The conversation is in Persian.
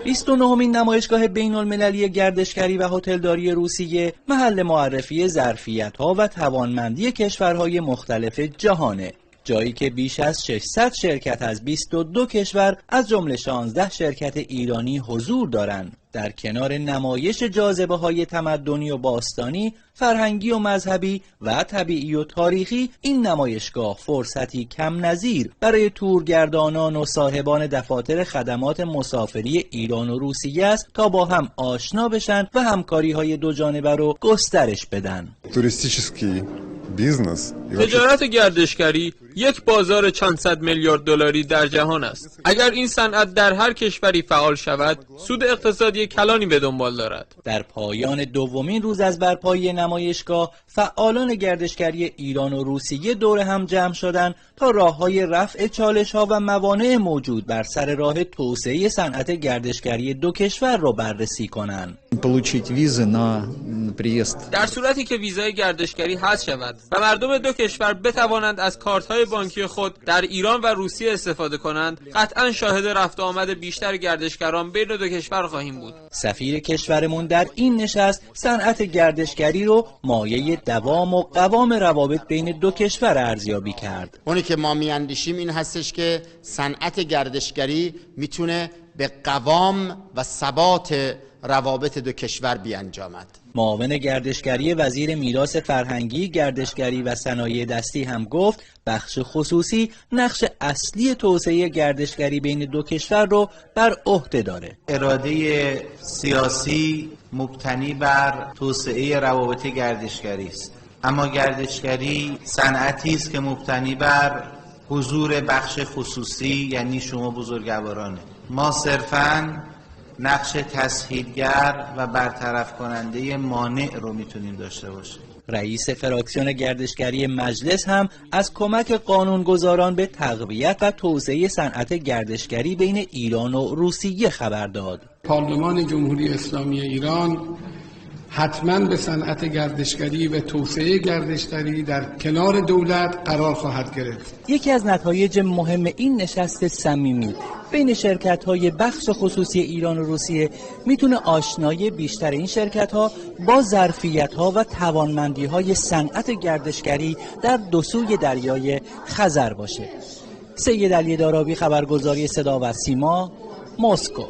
29مین نمایشگاه بین‌المللی گردشگری و هتلداری روسیه محل معرفی ظرفیت‌ها و توانمندی کشورهای مختلف جهانه. جایی که بیش از 600 شرکت از 22 کشور از جمله 16 شرکت ایرانی حضور دارند. در کنار نمایش جاذبه‌های تمدنی و باستانی، فرهنگی و مذهبی و طبیعی و تاریخی، این نمایشگاه فرصتی کم نظیر برای تورگردانان و صاحبان دفاتر خدمات مسافری ایران و روسیه است تا با هم آشنا بشن و همکاری‌های دو جانبه رو گسترش بدن. تجارت گردشگری یک بازار چند صد میلیارد دلاری در جهان است. اگر این صنعت در هر کشوری فعال شود، سود اقتصادی کلانی به دنبال دارد. در پایان دومین روز از برپایی نمایشگاه، فعالان گردشگری ایران و روسیه دور هم جمع شدند تا راه‌های رفع چالش‌ها و موانع موجود بر سر راه توسعه صنعت گردشگری دو کشور را بررسی کنند. در صورتی که ویزای گردشگری حذف شود و مردم دو کشور بتوانند از کارت‌های بانکی خود در ایران و روسیه استفاده کنند، قطعاً شاهد رفت و آمد بیشتر گردشگران بین دو کشور خواهیم بود. سفیر کشورمون در این نشست صنعت گردشگری رو مایه دوام و قوام روابط بین دو کشور ارزیابی کرد. اونی که ما میاندیشیم این هستش که صنعت گردشگری میتونه به قوام و ثبات روابط دو کشور بیانجامد. معاون گردشگری وزیر میراث فرهنگی، گردشگری و صنایع دستی هم گفت بخش خصوصی نقش اصلی توسعه گردشگری بین دو کشور رو بر عهده داره. اراده سیاسی مبتنی بر توسعه روابط گردشگری است، اما گردشگری صنعتی است که مبتنی بر حضور بخش خصوصی، یعنی شما بزرگوارانه. ما صرفاً نقش تسهیلگر و برطرف کننده مانع رو میتونیم داشته باشیم. رئیس فراکسیون گردشگری مجلس هم از کمک قانونگذاران به تقویت و توسعه صنعت گردشگری بین ایران و روسیه خبر داد. پارلمان جمهوری اسلامی ایران حتما به صنعت گردشگری و توسعه گردشگری در کنار دولت قرار خواهد گرفت. یکی از نتایج مهم این نشست صمیمی بین شرکت‌های بخش خصوصی ایران و روسیه میتونه آشنایی بیشتر این شرکت‌ها با ظرفیت‌ها و توانمندی‌های صنعت گردشگری در دو سوی دریای خزر باشه. سید علی دارابی، خبرگزاری صدا و سیما، مسکو.